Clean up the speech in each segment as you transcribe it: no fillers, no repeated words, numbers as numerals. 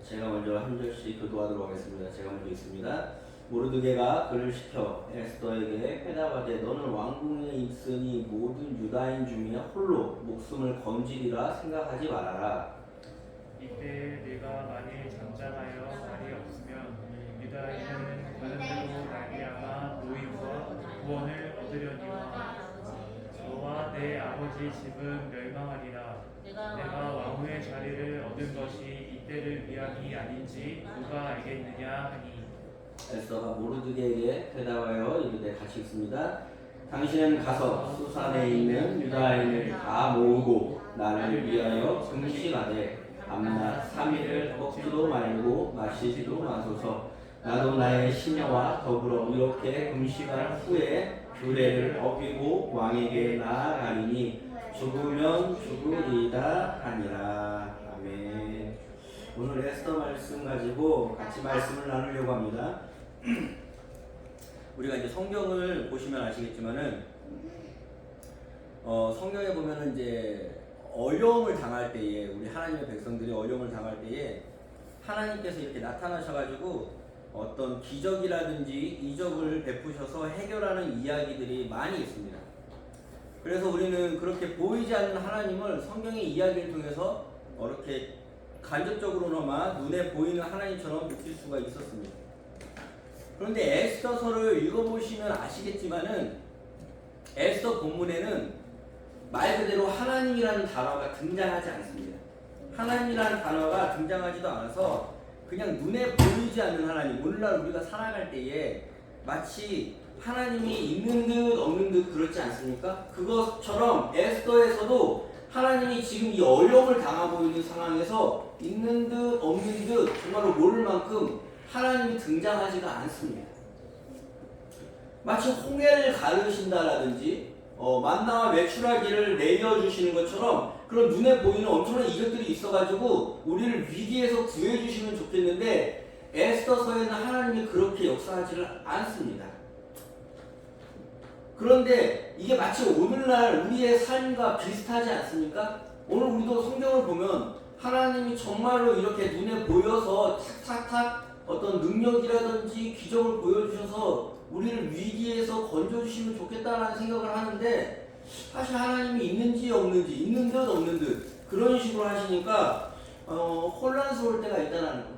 제가 먼저 한 절씩 교도하도록 하겠습니다. 제가 먼저 있습니다. 모르드게가 그를 시켜 에스더에게 회답하되 너는 왕궁에 있으니 모든 유다인 중에 홀로 목숨을 건지리라 생각하지 말아라. 이때 내가 만일 잠잠하여 말이 없으면 유다인은 다른 데로 말미암아 노임과 구원을 얻으려니와 너와 내 아버지 집은 멸망하리라. 내가 왕후의 자리를 얻은 것이 이때를 위함이 아닌지 누가 알겠느냐 하니. 에스더가 모르드게에게 대답하여 이르되 같이 있습니다. 당신은 가서 수산에 있는 유다인을 다 모으고 나를 위하여 금식하되 밤낮 3일을 먹지도 말고 마시지도 마소서. 나도 나의 시녀와 더불어 이렇게 금식한 후에 규례를 어기고 왕에게 나아가리니 죽으면 죽으리이다 하니라. 아멘. 오늘 에스더 말씀 가지고 같이 말씀을 나누려고 합니다. 우리가 이제 성경을 보시면 아시겠지만은 성경에 보면은 이제 어려움을 당할 때에 우리 하나님의 백성들이 어려움을 당할 때에 하나님께서 이렇게 나타나셔가지고 어떤 기적이라든지 이적을 베푸셔서 해결하는 이야기들이 많이 있습니다. 그래서 우리는 그렇게 보이지 않는 하나님을 성경의 이야기를 통해서 이렇게 간접적으로나마 눈에 보이는 하나님처럼 느낄 수가 있었습니다. 그런데 에스더서를 읽어보시면 아시겠지만은 에스더 본문에는 말 그대로 하나님이라는 단어가 등장하지 않습니다. 하나님이라는 단어가 등장하지도 않아서 그냥 눈에 보이지 않는 하나님, 오늘날 우리가 살아갈 때에 마치 하나님이 있는 듯 없는 듯 그렇지 않습니까? 그것처럼 에스더에서도 하나님이 지금 이 어려움을 당하고 있는 상황에서 있는 듯 없는 듯 정말로 모를 만큼 하나님이 등장하지가 않습니다. 마치 홍해를 가르신다라든지 만나와 메추라기를 내려주시는 것처럼 그런 눈에 보이는 엄청난 이적들이 있어가지고 우리를 위기에서 구해주시면 좋겠는데 에스더서에는 하나님이 그렇게 역사하지를 않습니다. 그런데 이게 마치 오늘날 우리의 삶과 비슷하지 않습니까? 오늘 우리도 성경을 보면 하나님이 정말로 이렇게 눈에 보여서 탁탁탁 어떤 능력이라든지 기적을 보여주셔서 우리를 위기에서 건져주시면 좋겠다라는 생각을 하는데 사실 하나님이 있는지 없는지 있는 듯 없는 듯 그런 식으로 하시니까 혼란스러울 때가 있다는 겁니다.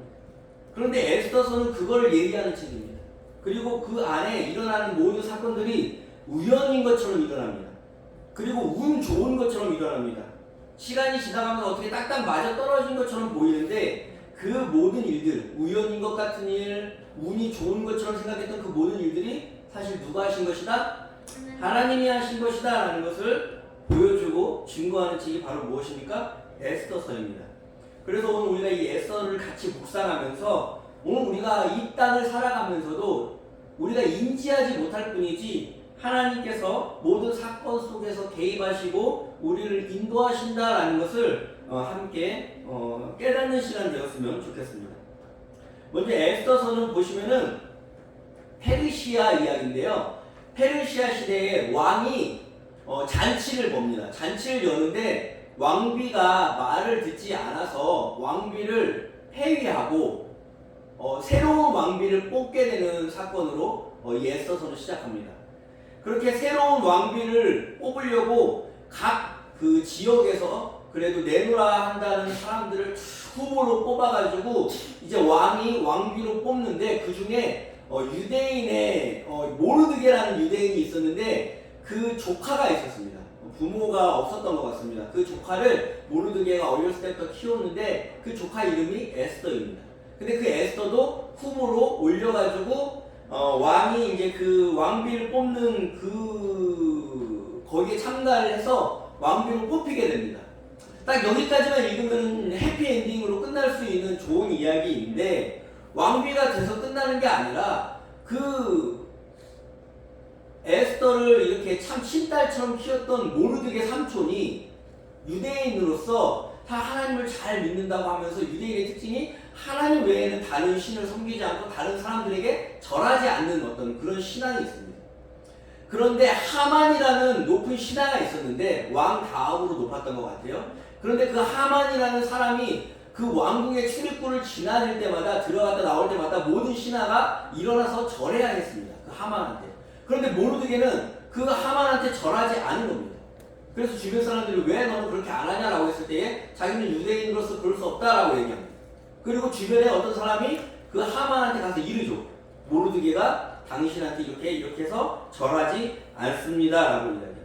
그런데 에스더서는 그걸 얘기하는 책입니다. 그리고 그 안에 일어나는 모든 사건들이 우연인 것처럼 일어납니다. 그리고 운 좋은 것처럼 일어납니다. 시간이 지나가면서 어떻게 딱딱 맞아 떨어진 것처럼 보이는데 그 모든 일들, 우연인 것 같은 일, 운이 좋은 것처럼 생각했던 그 모든 일들이 사실 누가 하신 것이다? 하나님이 하신 것이다 라는 것을 보여주고 증거하는 책이 바로 무엇입니까? 에스더서입니다. 그래서 오늘 우리가 이 에스더를 같이 묵상하면서 오늘 우리가 이 땅을 살아가면서도 우리가 인지하지 못할 뿐이지 하나님께서 모든 사건 속에서 개입하시고 우리를 인도하신다라는 것을 함께 깨닫는 시간 되었으면 좋겠습니다. 먼저 에스더서는 보시면은 페르시아 이야기인데요. 페르시아 시대에 왕이 잔치를 봅니다. 잔치를 여는데 왕비가 말을 듣지 않아서 왕비를 폐위하고 새로운 왕비를 뽑게 되는 사건으로 이 에스더서는 시작합니다. 그렇게 새로운 왕비를 뽑으려고 각 그 지역에서 그래도 내놓으라 한다는 사람들을 후보로 뽑아가지고 이제 왕이 왕비로 뽑는데 그 중에 유대인의 모르드게라는 유대인이 있었는데 그 조카가 있었습니다. 부모가 없었던 것 같습니다. 그 조카를 모르드게가 어렸을 때부터 키웠는데 그 조카 이름이 에스더입니다. 근데 그 에스더도 후보로 올려가지고 왕이 이제 그 왕비를 뽑는 거기에 참가를 해서 왕비로 뽑히게 됩니다. 딱 여기까지만 읽으면 해피엔딩으로 끝날 수 있는 좋은 이야기인데 왕비가 돼서 끝나는 게 아니라 그 에스더를 이렇게 참 친딸처럼 키웠던 모르드게 삼촌이 유대인으로서 다 하나님을 잘 믿는다고 하면서 유대인의 특징이 하나님 외에는 다른 신을 섬기지 않고 다른 사람들에게 절하지 않는 어떤 그런 신앙이 있습니다. 그런데 하만이라는 높은 신하가 있었는데 왕 다음으로 높았던 것 같아요. 그런데 그 하만이라는 사람이 그 왕궁의 출입구를 지나칠 때마다 들어갔다 나올 때마다 모든 신하가 일어나서 절해야 했습니다. 그 하만한테. 그런데 모르드게는 그 하만한테 절하지 않은 겁니다. 그래서 주변 사람들이 왜 너는 그렇게 안 하냐라고 했을 때에 자기는 유대인으로서 그럴 수 없다라고 얘기합니다. 그리고 주변에 어떤 사람이 그 하만한테 가서 이르죠. 모르드게가 당신한테 이렇게 해서 절하지 않습니다라고 이야기합니다.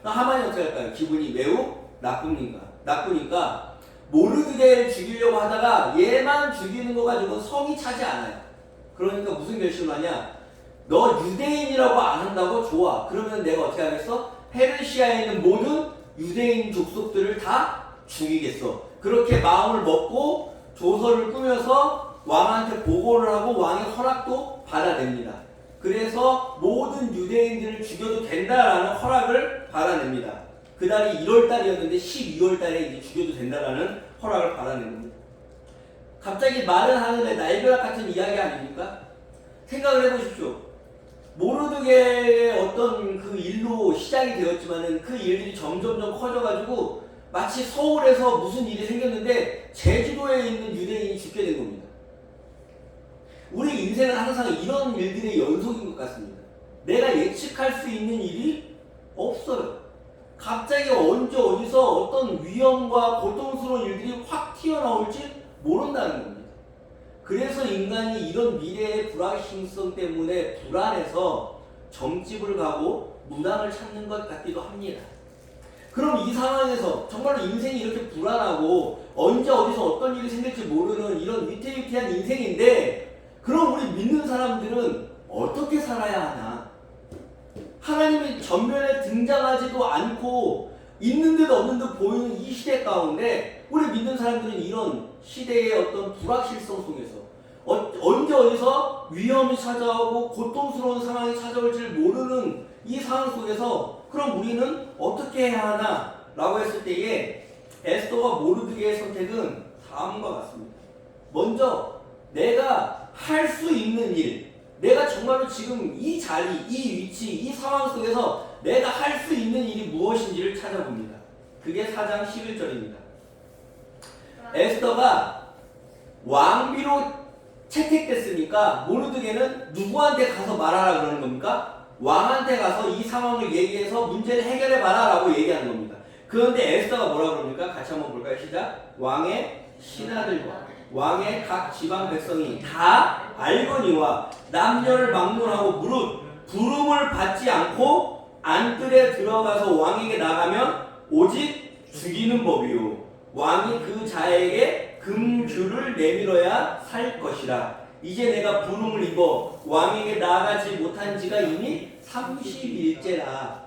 하만이 어떻게 할까요? 기분이 매우 나쁘니까 모르드게를 죽이려고 하다가 얘만 죽이는 거 가지고 성이 차지 않아요. 그러니까 무슨 결심을 하냐? 너 유대인이라고 안 한다고? 좋아. 그러면 내가 어떻게 하겠어? 페르시아에 있는 모든 유대인 족속들을 다 죽이겠어. 그렇게 마음을 먹고 조서를 꾸며서 왕한테 보고를 하고 왕의 허락도 받아냅니다. 그래서 모든 유대인들을 죽여도 된다라는 허락을 받아냅니다. 그달이 1월달이었는데 12월달에 이제 죽여도 된다라는 허락을 받아낸 겁니다. 갑자기 마른 하늘에 날벼락 같은 이야기 아닙니까? 생각을 해보십시오. 모르드게의 어떤 그 일로 시작이 되었지만은 그 일들이 점점점 커져가지고 마치 서울에서 무슨 일이 생겼는데 제주도에 있는 유대인이 죽게 된 겁니다. 우리 인생은 항상 이런 일들의 연속인 것 같습니다. 내가 예측할 수 있는 일이 없어요. 갑자기 언제 어디서 어떤 위험과 고통스러운 일들이 확 튀어나올지 모른다는 겁니다. 그래서 인간이 이런 미래의 불확실성 때문에 불안해서 점집을 가고 무당을 찾는 것 같기도 합니다. 그럼 이 상황에서 정말로 인생이 이렇게 불안하고 언제 어디서 어떤 일이 생길지 모르는 이런 위태위태한 인생인데, 그럼 우리 믿는 사람들은 어떻게 살아야 하나? 하나님이 전면에 등장하지도 않고 있는 듯 없는 듯 보이는 이 시대 가운데 우리 믿는 사람들은 이런 시대의 어떤 불확실성 속에서 언제 어디서 위험이 찾아오고 고통스러운 상황이 찾아올지 모르는 이 상황 속에서 그럼 우리는 어떻게 해야 하나? 라고 했을 때에 에스더와 모르드게의 선택은 다음과 같습니다. 먼저 내가 할 수 있는 일, 내가 정말로 지금 이 자리, 이 위치, 이 상황 속에서 내가 할 수 있는 일이 무엇인지를 찾아봅니다. 그게 4장 11절입니다. 에스더가 왕비로 채택됐으니까 모르드게는 누구한테 가서 말하라 그러는 겁니까? 왕한테 가서 이 상황을 얘기해서 문제를 해결해봐라 라고 얘기하는 겁니다. 그런데 에스더가 뭐라고 그럽니까? 같이 한번 볼까요? 시작. 왕의 신하들과 왕의 각 지방 백성이 다 알거니와 남녀를 막론하고 무릇 부름을 받지 않고 안뜰에 들어가서 왕에게 나가면 오직 죽이는 법이요 왕이 그 자에게 금규를 내밀어야 살 것이라. 이제 내가 부름을 입어 왕에게 나아가지 못한 지가 이미 30일째라.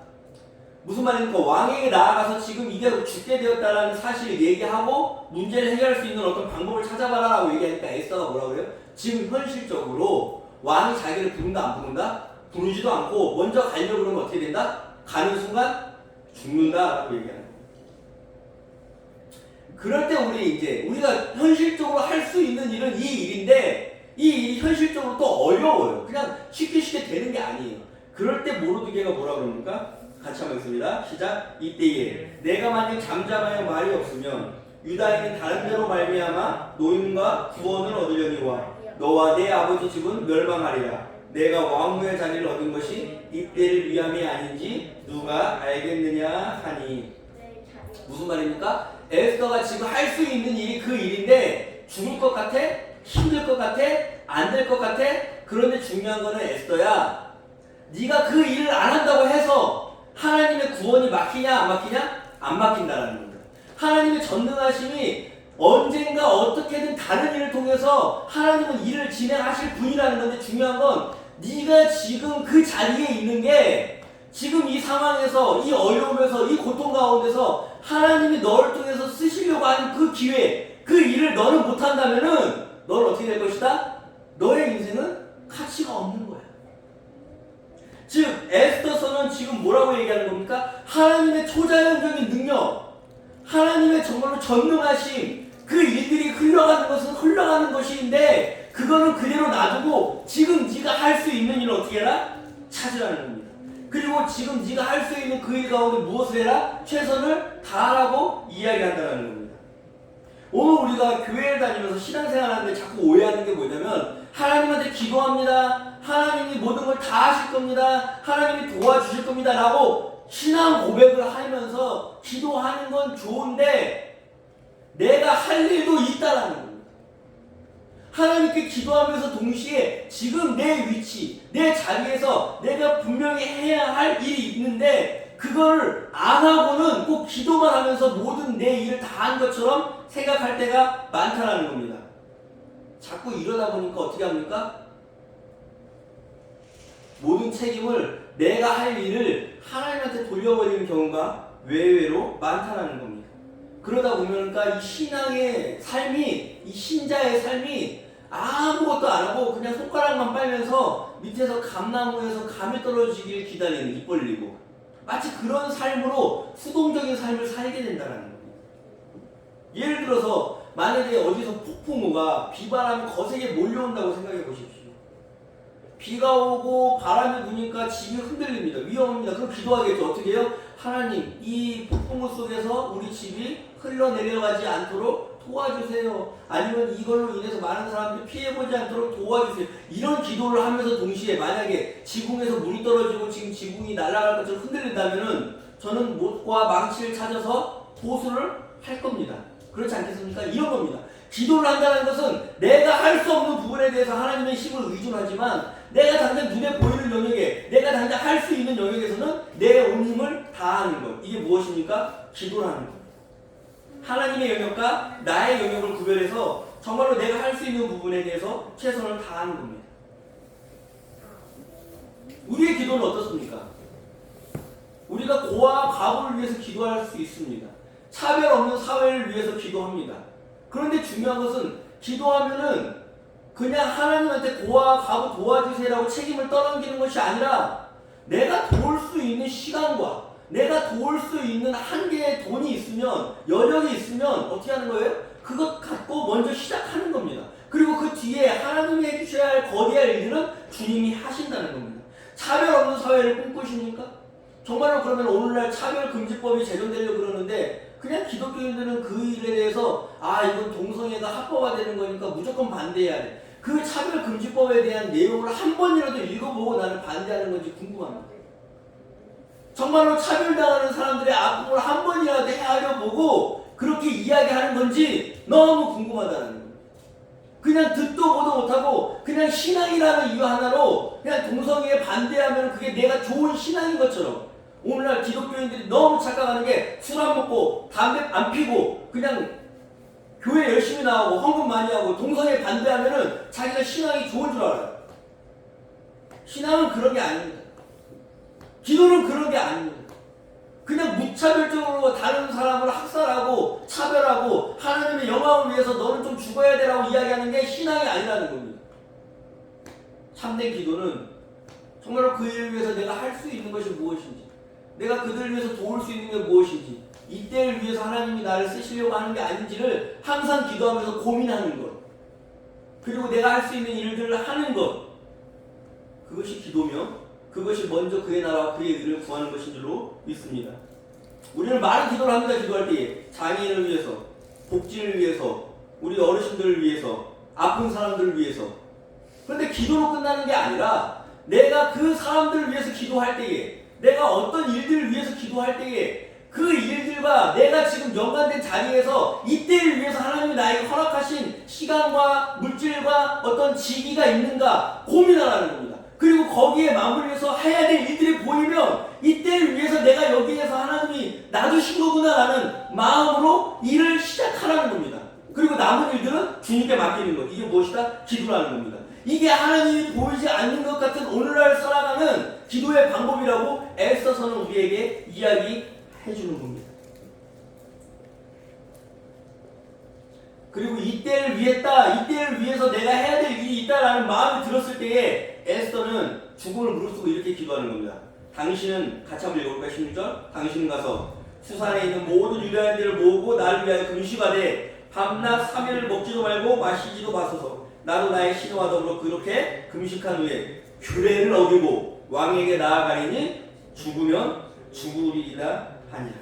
무슨 말입니까? 왕에게 나아가서 지금 이게 죽게 되었다는 사실을 얘기하고 문제를 해결할 수 있는 어떤 방법을 찾아봐라 라고 얘기하니까 에스더가 뭐라고 해요? 지금 현실적으로 왕이 자기를 부른다 안 부른다? 부르지도 않고 먼저 가려고 그러면 어떻게 된다? 가는 순간 죽는다 라고 얘기하는 거예요. 그럴 때 우리가 현실적으로 할 수 있는 일은 이 일인데 이 일이 현실적으로 또 어려워요. 그냥 쉽게 되는 게 아니에요. 그럴 때 모르드게가 뭐라고 그럽니까? 같이 한번 읽습니다. 시작. 이때에 내가 만약 잠잠하여 말이 없으면 유다인은 다른 데로 말미암아 노임과 구원을 얻으려니와 너와 내 아버지 집은 멸망하리라. 내가 왕후의 자리를 얻은 것이 이때를 위함이 아닌지 누가 알겠느냐 하니. 무슨 말입니까? 에스더가 지금 할 수 있는 일이 그 일인데 죽을 것 같아? 힘들 것 같아? 안 될 것 같아? 그런데 중요한 거는 에스더야, 네가 그 일을 안 한다고 해서 하나님의 구원이 막히냐 안 막히냐? 안 막힌다라는 겁니다. 하나님의 전능하심이 언젠가 어떻게든 다른 일을 통해서 하나님은 일을 진행하실 분이라는 건데, 중요한 건 네가 지금 그 자리에 있는 게 지금 이 상황에서 이 어려움에서 이 고통 가운데서 하나님이 너를 통해서 쓰시려고 하는 그 기회, 그 일을 너는 못한다면은 너는 어떻게 될 것이다? 너의 인생은 가치가 없는 거야. 즉 에스더서는 지금 뭐라고 얘기하는 겁니까? 하나님의 초자연적인 능력, 하나님의 정말로 전능하심, 그 일들이 흘러가는 것은 흘러가는 것인데 그거는 그대로 놔두고 지금 네가 할 수 있는 일을 어떻게 해라? 찾으라는 겁니다. 그리고 지금 네가 할 수 있는 그 일 가운데 무엇을 해라? 최선을 다하라고 이야기한다는 겁니다. 오늘 우리가 교회를 다니면서 신앙생활 하는데 자꾸 오해하는 게 뭐냐면 하나님한테 기도합니다. 하나님이 모든 걸 다 하실 겁니다. 하나님이 도와주실 겁니다. 라고 신앙 고백을 하면서 기도하는 건 좋은데 내가 할 일도 있다라는 겁니다. 하나님께 기도하면서 동시에 지금 내 위치, 내 자리에서 내가 분명히 해야 할 일이 있는데 그걸 안 하고는 꼭 기도만 하면서 모든 내 일을 다 한 것처럼 생각할 때가 많다라는 겁니다. 자꾸 이러다 보니까 어떻게 합니까? 모든 책임을 내가 할 일을 하나님한테 돌려버리는 경우가 외외로 많다라는 겁니다. 그러다 보면 이 신앙의 삶이, 이 신자의 삶이 아무것도 안 하고 그냥 손가락만 빨면서 밑에서 감나무에서 감이 떨어지길 기다리는, 입 벌리고 마치 그런 삶으로 수동적인 삶을 살게 된다는 겁니다. 예를 들어서 만약에 어디서 폭풍우가 비바람이 거세게 몰려온다고 생각해 보십시오. 비가 오고 바람이 부니까 집이 흔들립니다. 위험합니다. 그럼 기도하겠죠. 어떻게 해요? 하나님, 이 폭풍우 속에서 우리 집이 흘러내려가지 않도록 도와주세요. 아니면 이걸로 인해서 많은 사람들이 피해보지 않도록 도와주세요. 이런 기도를 하면서 동시에 만약에 지붕에서 물이 떨어지고 지금 지붕이 날아갈 것처럼 흔들린다면은 저는 못과 망치를 찾아서 보수를 할 겁니다. 그렇지 않겠습니까? 이런 겁니다. 기도를 한다는 것은 내가 할 수 없는 부분에 대해서 하나님의 힘을 의존하지만 내가 당장 눈에 보이는 영역에, 내가 당장 할 수 있는 영역에서는 내 온 힘을 다하는 것. 이게 무엇입니까? 기도라는 것. 하나님의 영역과 나의 영역을 구별해서 정말로 내가 할 수 있는 부분에 대해서 최선을 다하는 겁니다. 우리의 기도는 어떻습니까? 우리가 고아와 과부를 위해서 기도할 수 있습니다. 차별 없는 사회를 위해서 기도합니다. 그런데 중요한 것은 기도하면은 그냥 하나님한테 고아와 과부 도와주세요라고 책임을 떠넘기는 것이 아니라 내가 도울 수 있는 시간과 내가 도울 수 있는 한계의 돈이 있으면, 여력이 있으면 어떻게 하는 거예요? 그것 갖고 먼저 시작하는 겁니다. 그리고 그 뒤에 하나님이 해주셔야 할 거대한 일들은 주님이 하신다는 겁니다. 차별 없는 사회를 꿈꾸십니까? 정말로 그러면 오늘날 차별금지법이 제정되려고 그러는데 그냥 기독교인들은 그 일에 대해서 이건 동성애가 합법화되는 거니까 무조건 반대해야 돼. 그 차별금지법에 대한 내용을 한 번이라도 읽어보고 나는 반대하는 건지 궁금합니다. 정말로 차별당하는 사람들의 아픔을 한 번이라도 헤아려 보고 그렇게 이야기하는 건지 너무 궁금하다는 거예요. 그냥 듣도 보도 못하고 그냥 신앙이라는 이유 하나로 그냥 동성애에 반대하면 그게 내가 좋은 신앙인 것처럼 오늘날 기독교인들이 너무 착각하는 게 술 안 먹고 담배 안 피고 그냥 교회 열심히 나오고 헌금 많이 하고 동성애 반대하면은 자기가 신앙이 좋은 줄 알아요. 신앙은 그런 게 아닙니다. 기도는 그런 게 아닙니다. 그냥 무차별적으로 다른 사람을 학살하고 차별하고 하나님의 영광을 위해서 너는 좀 죽어야 되라고 이야기하는 게 신앙이 아니라는 겁니다. 참된 기도는 정말로 그 일을 위해서 내가 할 수 있는 것이 무엇인지, 내가 그들을 위해서 도울 수 있는 게 무엇인지, 이때를 위해서 하나님이 나를 쓰시려고 하는 게 아닌지를 항상 기도하면서 고민하는 것, 그리고 내가 할 수 있는 일들을 하는 것, 그것이 기도며 그것이 먼저 그의 나라와 그의 의를 구하는 것인 줄로 믿습니다. 우리는 많은 기도를 합니다. 기도할 때에 장애인을 위해서, 복지를 위해서, 우리 어르신들을 위해서, 아픈 사람들을 위해서. 그런데 기도로 끝나는 게 아니라 내가 그 사람들을 위해서 기도할 때에, 내가 어떤 일들을 위해서 기도할 때에 그 일들과 내가 지금 연관된 자리에서 이때를 위해서 하나님이 나에게 허락하신 시간과 물질과 어떤 직위가 있는가 고민하라는 겁니다. 그리고 거기에 마무리해서 해야 될 일들이 보이면 이때를 위해서 내가 여기에서 하나님이 놔두신 거구나라는 마음으로 일을 시작하라는 겁니다. 그리고 남은 일들은 주님께 맡기는 것. 이게 무엇이다? 기도라는 겁니다. 이게 하나님이 보이지 않는 것 같은 오늘날 살아가는 기도의 방법이라고 애써서는 우리에게 이야기해 주는 겁니다. 그리고 이때를 위해서 내가 해야 될 일이 있다라는 마음이 들었을 때에 에스더는 죽음을 무릅쓰고 이렇게 기도하는 겁니다. 당신은, 같이 한번 읽어볼까요? 16절. 당신은 가서 수산에 있는 모든 유다인들을 모으고 나를 위하여 금식하되 밤낮 3일을 먹지도 말고 마시지도 마소서. 나도 나의 신호와 더불어 그렇게 금식한 후에 규례를 어기고 왕에게 나아가리니 죽으면 죽으리이다 하니라.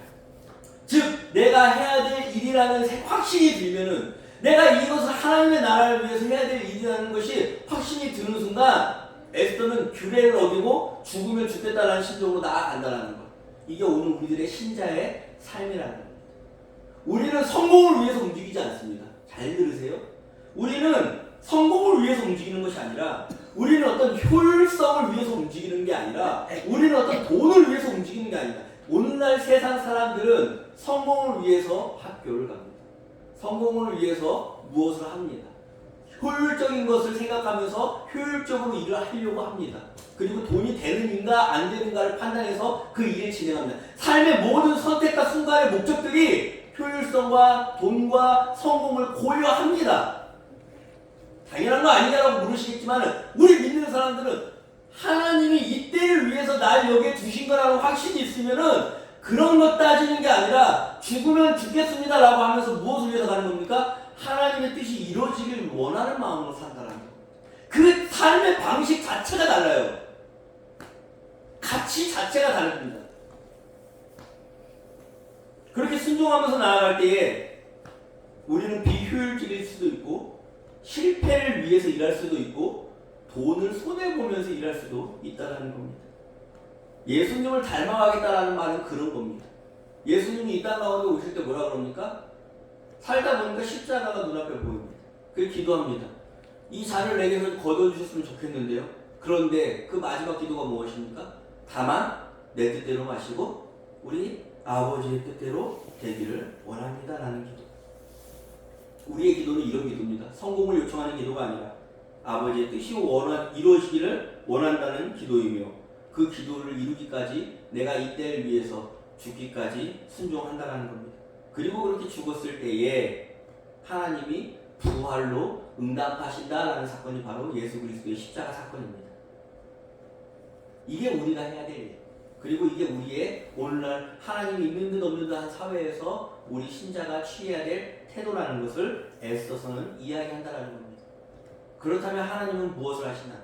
즉 내가 해야 될 일이라는 확신이 들면은, 내가 이것을 하나님의 나라를 위해서 해야 될 일이라는 것이 확신이 드는 순간 에스더는 규례를 어기고 죽으면 죽겠다라는 심정으로 나아간다는 것. 이게 오늘 우리들의 신자의 삶이라는 겁니다. 우리는 성공을 위해서 움직이지 않습니다. 잘 들으세요. 우리는 성공을 위해서 움직이는 것이 아니라, 우리는 어떤 효율성을 위해서 움직이는 게 아니라, 우리는 어떤 돈을 위해서 움직이는 게 아니다. 오늘날 세상 사람들은 성공을 위해서 학교를 갑니다. 성공을 위해서 무엇을 합니다. 효율적인 것을 생각하면서 효율적으로 일을 하려고 합니다. 그리고 돈이 되는가 안 되는가를 판단해서 그 일을 진행합니다. 삶의 모든 선택과 순간의 목적들이 효율성과 돈과 성공을 고려합니다. 당연한 거 아니냐라고 물으시겠지만, 우리 믿는 사람들은 하나님이 이때를 위해서 날 여기에 두신 거라는 확신이 있으면은 그런 것 따지는 게 아니라, 죽으면 죽겠습니다라고 하면서 무엇을 위해서 가는 겁니까? 하나님의 뜻이 이루어지길 원하는 마음으로 산다는 거. 그 삶의 방식 자체가 달라요. 가치 자체가 다릅니다. 그렇게 순종하면서 나아갈 때에 우리는 비효율적일 수도 있고, 실패를 위해서 일할 수도 있고, 돈을 손해보면서 일할 수도 있다는 겁니다. 예수님을 닮아가겠다라는 말은 그런 겁니다. 예수님이 이 땅 가운데 오실 때 뭐라 그럽니까? 살다 보니까 십자가가 눈앞에 보입니다. 그래서 기도합니다. 이 잔을 내게서 거둬주셨으면 좋겠는데요. 그런데 그 마지막 기도가 무엇입니까? 다만 내 뜻대로 마시고 우리 아버지의 뜻대로 되기를 원합니다라는 기도. 우리의 기도는 이런 기도입니다. 성공을 요청하는 기도가 아니라 아버지의 뜻이 이루어지기를 원한다는 기도이며, 그 기도를 이루기까지 내가 이때를 위해서 죽기까지 순종한다는 겁니다. 그리고 그렇게 죽었을 때에 하나님이 부활로 응답하신다라는 사건이 바로 예수 그리스도의 십자가 사건입니다. 이게 우리가 해야 될 일. 그리고 이게 우리의 오늘날 하나님이 있는 듯 없는 듯한 사회에서 우리 신자가 취해야 될 태도라는 것을 에스더서는 이야기한다라는 겁니다. 그렇다면 하나님은 무엇을 하시나?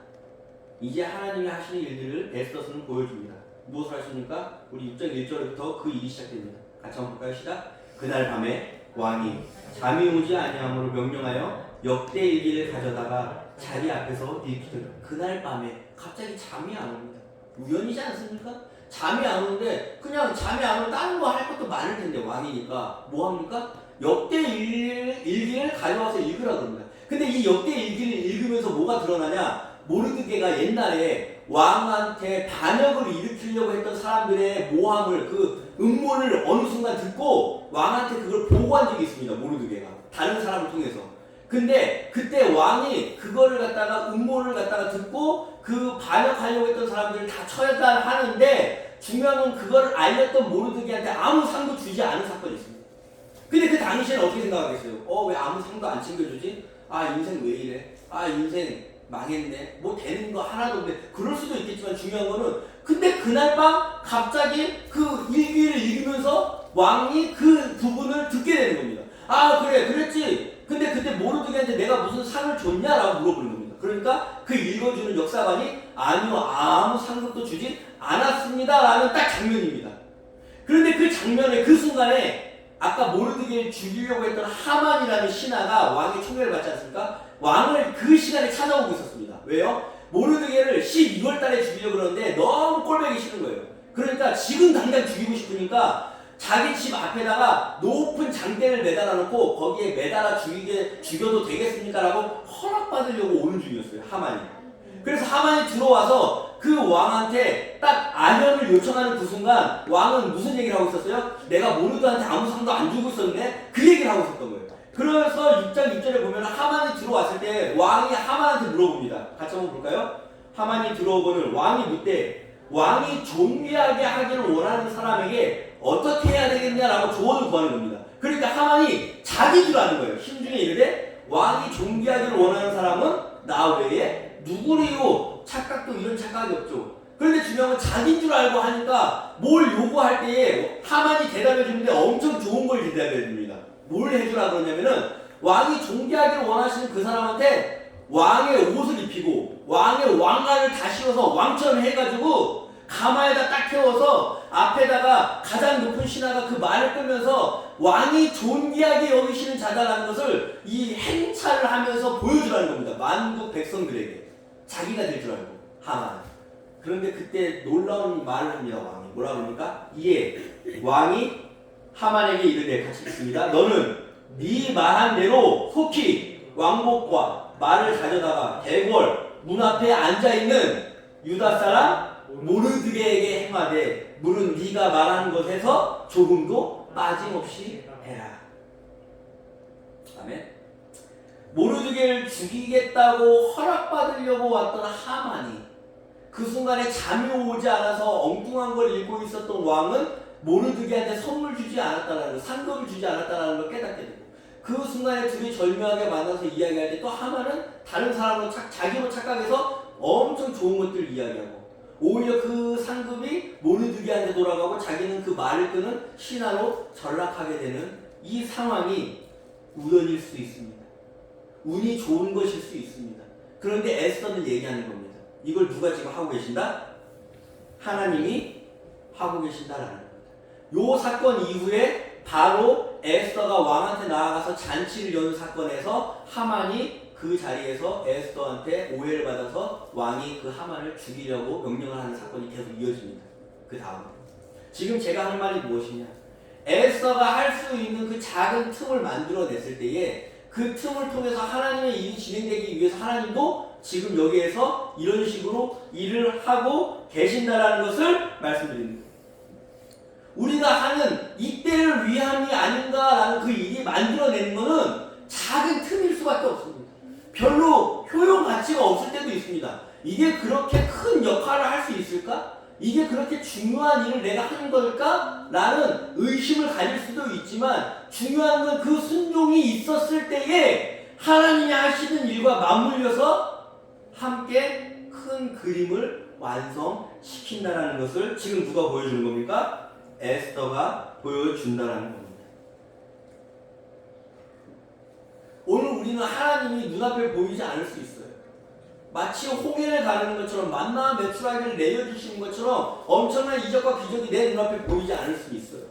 이제 하나님이 하시는 일들을 에스더서는 보여줍니다. 무엇을 하십니까? 우리 6장 1절부터 그 일이 시작됩니다. 같이 한번 볼까요? 시작. 그날 밤에 왕이 잠이 오지 아니함으로 명령하여 역대일기를 가져다가 자기 앞에서 읽히더라. 그날 밤에 갑자기 잠이 안 옵니다. 우연이지 않습니까? 잠이 안 오는데, 그냥 잠이 안 오면 다른 거 할 것도 많을 텐데 왕이니까 뭐 합니까? 역대일기를 가져와서 읽으라 그럽니다. 근데 이 역대일기를 읽으면서 뭐가 드러나냐? 모르드게가 옛날에 왕한테 반역을 일으키려고 했던 사람들의 모함을, 그 음모를 어느 순간 듣고 왕한테 그걸 보고한 적이 있습니다. 모르드게가 다른 사람을 통해서. 근데 그때 왕이 그거를 갖다가 음모를 갖다가 듣고 그 반역하려고 했던 사람들을 다 처단하는데, 중요한 건 그걸 알렸던 모르드게한테 아무 상도 주지 않은 사건이 있습니다. 근데 그 당시에는 어떻게 생각하겠어요? 왜 아무 상도 안 챙겨주지? 아, 인생 왜 이래? 아, 인생 망했네. 뭐 되는 거 하나도 없네. 그럴 수도 있겠지만 중요한 거는, 근데 그날 밤 갑자기 그 일기를 읽으면서 왕이 그 부분을 듣게 되는 겁니다. 아, 그래, 그랬지. 근데 그때 모르드게한테 내가 무슨 상을 줬냐라고 물어보는 겁니다. 그러니까 그 읽어주는 역사관이 아니요, 아무 상급도 주진 않았습니다라는 딱 장면입니다. 그런데 그 장면에, 그 순간에 아까 모르드게를 죽이려고 했던 하만이라는 신하가 왕의 총애를 받지 않습니까? 왕을 그 시간에 찾아오고 있었습니다. 왜요? 모르드게를 12월 달에 죽이려고 그러는데 너무 꼴보기 싫은 거예요. 그러니까 지금 당장 죽이고 싶으니까 자기 집 앞에다가 높은 장대를 매달아 놓고 거기에 매달아 죽여도 되겠습니까? 라고 허락받으려고 오는 중이었어요, 하만이. 그래서 하만이 들어와서 그 왕한테 딱 아련을 요청하는 그 순간 왕은 무슨 얘기를 하고 있었어요? 내가 모르드한테 아무 상도 안 주고 있었는데 그 얘기를 하고 있었던 거예요. 그래서 6장 6절에 보면 하만이 들어왔을 때 왕이 하만한테 물어봅니다. 같이 한번 볼까요? 하만이 들어오거늘 왕이 묻되, 왕이 존귀하게 하기를 원하는 사람에게 어떻게 해야 되겠냐라고 조언을 구하는 겁니다. 그러니까 하만이 자기 줄 아는 거예요. 힘중에 이르되 왕이 존귀하기를 원하는 사람은 나 외에 누구리요? 착각도 이런 착각이 없죠. 그런데 중요한 건 자기인 줄 알고 하니까 뭘 요구할 때에 하만이 대답해 주는데 엄청 좋은 걸 대답해 줍니다. 뭘 해주라 그러냐면은, 왕이 존귀하기를 원하시는 그 사람한테 왕의 옷을 입히고 왕의 왕관을 다 씌워서 왕처럼 해가지고 가마에다 딱 태워서 앞에다가 가장 높은 신하가 그 말을 끌면서 왕이 존귀하게 여기시는 자다라는 것을 이 행차를 하면서 보여주라는 겁니다. 만국 백성들에게. 자기가 될 줄 알고 하만. 그런데 그때 놀라운 말을 합니다. 왕이 뭐라 그럽니까? 이에 왕이 하만에게 이르되, 같이 읽습니다. 너는 네 말한 대로 속히 왕복과 말을 가져다가 대궐 문 앞에 앉아있는 유다 사람 모르드게에게 행하되 물은 네가 말하는 것에서 조금도 빠짐없이 해라. 아멘. 모르드게를 죽이겠다고 허락받으려고 왔던 하만이 그 순간에 잠이 오지 않아서 엉뚱한 걸 읽고 있었던 왕은 모르드게한테 선물 주지 않았다는 것, 상급을 주지 않았다는 걸 깨닫게 되고, 그 순간에 둘이 절묘하게 만나서 이야기할 때 또 하만은 다른 사람으로 자기로 착각해서 엄청 좋은 것들을 이야기하고, 오히려 그 상급이 모르드게한테 돌아가고 자기는 그 말을 끄는 신하로 전락하게 되는 이 상황이 우연일 수 있습니다. 운이 좋은 것일 수 있습니다. 그런데 에스더는 얘기하는 겁니다. 이걸 누가 지금 하고 계신다? 하나님이 하고 계신다라는 겁니다. 요 사건 이후에 바로 에스더가 왕한테 나아가서 잔치를 여는 사건에서 하만이 그 자리에서 에스더한테 오해를 받아서 왕이 그 하만을 죽이려고 명령을 하는 사건이 계속 이어집니다. 그 다음에 지금 제가 할 말이 무엇이냐, 에스더가 할 수 있는 그 작은 틈을 만들어냈을 때에 그 틈을 통해서 하나님의 일이 진행되기 위해서 하나님도 지금 여기에서 이런 식으로 일을 하고 계신다라는 것을 말씀드립니다. 우리가 하는 이때를 위함이 아닌가라는 그 일이 만들어내는 것은 작은 틈일 수밖에 없습니다. 별로 효용 가치가 없을 때도 있습니다. 이게 그렇게 큰 역할을 할 수 있을까? 이게 그렇게 중요한 일을 내가 하는 걸까? 라는 의심을 가질 수도 있지만, 중요한 건 그 순종이 있었을 때에 하나님이 하시는 일과 맞물려서 함께 큰 그림을 완성시킨다는 것을 지금 누가 보여주는 겁니까? 에스더가 보여준다는 겁니다. 오늘 우리는 하나님이 눈앞에 보이지 않을 수 있어요. 마치 홍해를 가르는 것처럼 만나와 메추라기를 내려주시는 것처럼 엄청난 이적과 기적이 내 눈앞에 보이지 않을 수 있어요.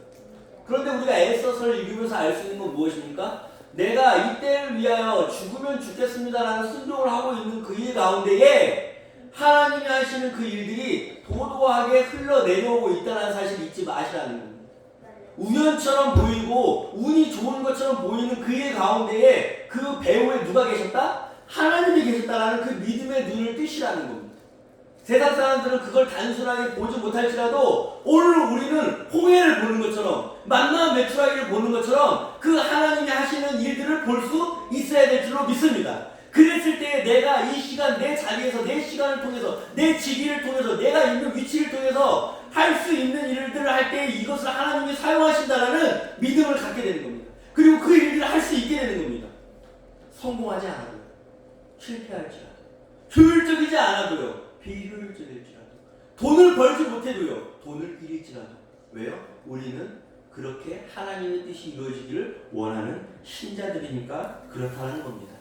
그런데 우리가 에스더서를 읽으면서 알 수 있는 건 무엇입니까? 내가 이때를 위하여 죽으면 죽겠습니다라는 순종을 하고 있는 그 일 가운데에 하나님이 하시는 그 일들이 도도하게 흘러내려오고 있다는 사실을 잊지 마시라는 겁니다. 우연처럼 보이고 운이 좋은 것처럼 보이는 그 일 가운데에 그 배후에 누가 계셨다? 하나님이 계셨다라는 그 믿음의 눈을 뜨시라는 겁니다. 세상 사람들은 그걸 단순하게 보지 못할지라도 오늘 우리는 홍해를 보는 것처럼 만나와 메추라기를 보는 것처럼 그 하나님이 하시는 일들을 볼 수 있어야 될 줄로 믿습니다. 그랬을 때 내가 이 시간 내 자리에서 내 시간을 통해서 내 직위를 통해서 내가 있는 위치를 통해서 할 수 있는 일들을 할 때 이것을 하나님이 사용하신다라는 믿음을 갖게 되는 겁니다. 그리고 그 일들을 할 수 있게 되는 겁니다. 성공하지 않아도, 실패할지라도, 효율적이지 않아도요, 비효율적일지라도, 돈을 벌지 못해도요, 돈을 잃을지라도. 왜요? 우리는 그렇게 하나님의 뜻이 이루어지기를 원하는 신자들이니까 그렇다는 겁니다.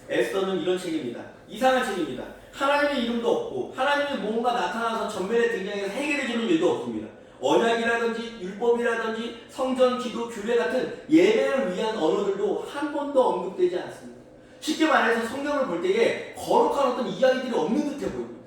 에스더는 이런 책입니다. 이상한 책입니다. 하나님의 이름도 없고 하나님이 뭔가 나타나서 전면에 등장해서 해결해 주는 일도 없습니다. 언약이라든지 율법이라든지 성전, 기도, 규례 같은 예배를 위한 언어들도 한 번도 언급되지 않습니다. 쉽게 말해서 성경을 볼 때에 거룩한 어떤 이야기들이 없는 듯해 보입니다.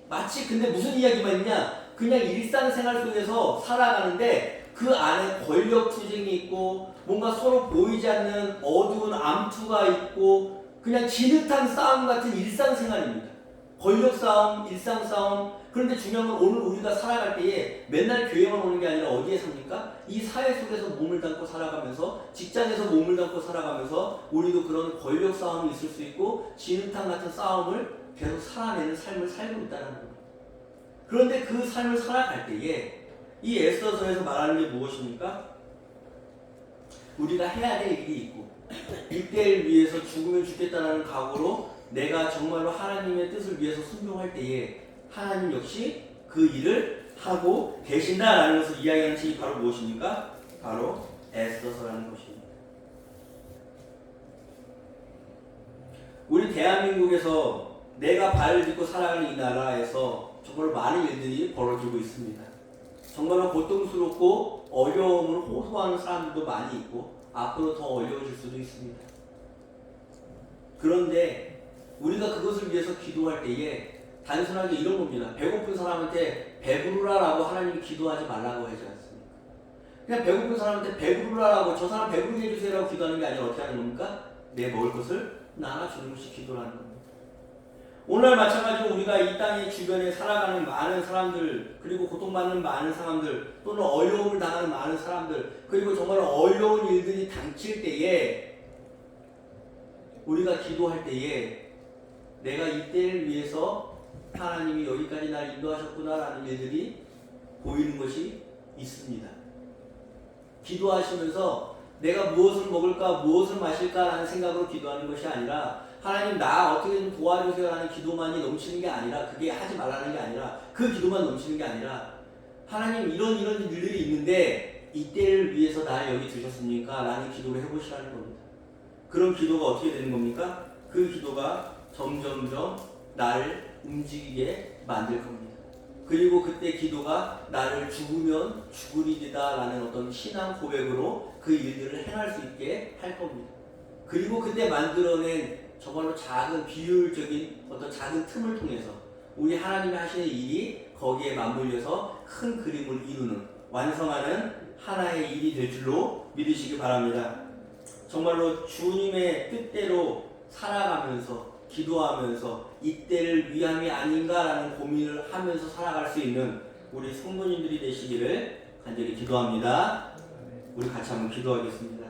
마치 근데 무슨 이야기만 있냐? 그냥 일상생활 속에서 살아가는데 그 안에 권력 투쟁이 있고 뭔가 서로 보이지 않는 어두운 암투가 있고 그냥 진흙탕 싸움 같은 일상생활입니다. 권력 싸움, 일상 싸움. 그런데 중요한 건 오늘 우리가 살아갈 때에 맨날 교회만 오는 게 아니라 어디에 삽니까? 이 사회 속에서 몸을 담고 살아가면서, 직장에서 몸을 담고 살아가면서 우리도 그런 권력 싸움이 있을 수 있고 진흙탕 같은 싸움을 계속 살아내는 삶을 살고 있다는 겁니다. 그런데 그 삶을 살아갈 때에 이 에스더서에서 말하는 게 무엇입니까? 우리가 해야 될 일이 있고 이때를 위해서 죽으면 죽겠다는 각오로 내가 정말로 하나님의 뜻을 위해서 순종할 때에 하나님 역시 그 일을 하고 계신다라는 것을 이야기하는 책이 바로 무엇입니까? 바로 에스더서라는 것입니다. 우리 대한민국에서 내가 발을 딛고 살아가는 이 나라에서 정말 많은 일들이 벌어지고 있습니다. 정말 고통스럽고 어려움을 호소하는 사람들도 많이 있고 앞으로 더 어려워질 수도 있습니다. 그런데 우리가 그것을 위해서 기도할 때에 단순하게 이런 겁니다. 배고픈 사람한테 배부르라라고 하나님이 기도하지 말라고 하지 않습니까? 그냥 배고픈 사람한테 배부르라라고 저 사람 배부르게 해주세요라고 기도하는 게 아니라 어떻게 하는 겁니까? 내 먹을 것을 나눠주는 것이 기도라는 겁니다. 오늘 마찬가지로 우리가 이 땅의 주변에 살아가는 많은 사람들, 그리고 고통받는 많은 사람들, 또는 어려움을 당하는 많은 사람들, 그리고 정말 어려운 일들이 닥칠 때에 우리가 기도할 때에 내가 이때를 위해서 하나님이 여기까지 날 인도하셨구나라는 일들이 보이는 것이 있습니다. 기도하시면서 내가 무엇을 먹을까, 무엇을 마실까라는 생각으로 기도하는 것이 아니라 하나님 나 어떻게 좀 도와주세요라는 기도만이 넘치는 게 아니라, 그게 하지 말라는 게 아니라, 그 기도만 넘치는 게 아니라 하나님 이런 일들이 있는데 이때를 위해서 날 여기 두셨습니까? 라는 기도를 해보시라는 겁니다. 그런 기도가 어떻게 되는 겁니까? 그 기도가 점점점 나를 움직이게 만들 겁니다. 그리고 그때 기도가 나를 죽으면 죽으리이다 라는 어떤 신앙 고백으로 그 일들을 행할 수 있게 할 겁니다. 그리고 그때 만들어낸 정말로 작은 비율적인 어떤 작은 틈을 통해서 우리 하나님이 하시는 일이 거기에 맞물려서 큰 그림을 이루는, 완성하는 하나의 일이 될 줄로 믿으시기 바랍니다. 정말로 주님의 뜻대로 살아가면서 기도하면서 이때를 위함이 아닌가라는 고민을 하면서 살아갈 수 있는 우리 성도님들이 되시기를 간절히 기도합니다. 우리 같이 한번 기도하겠습니다.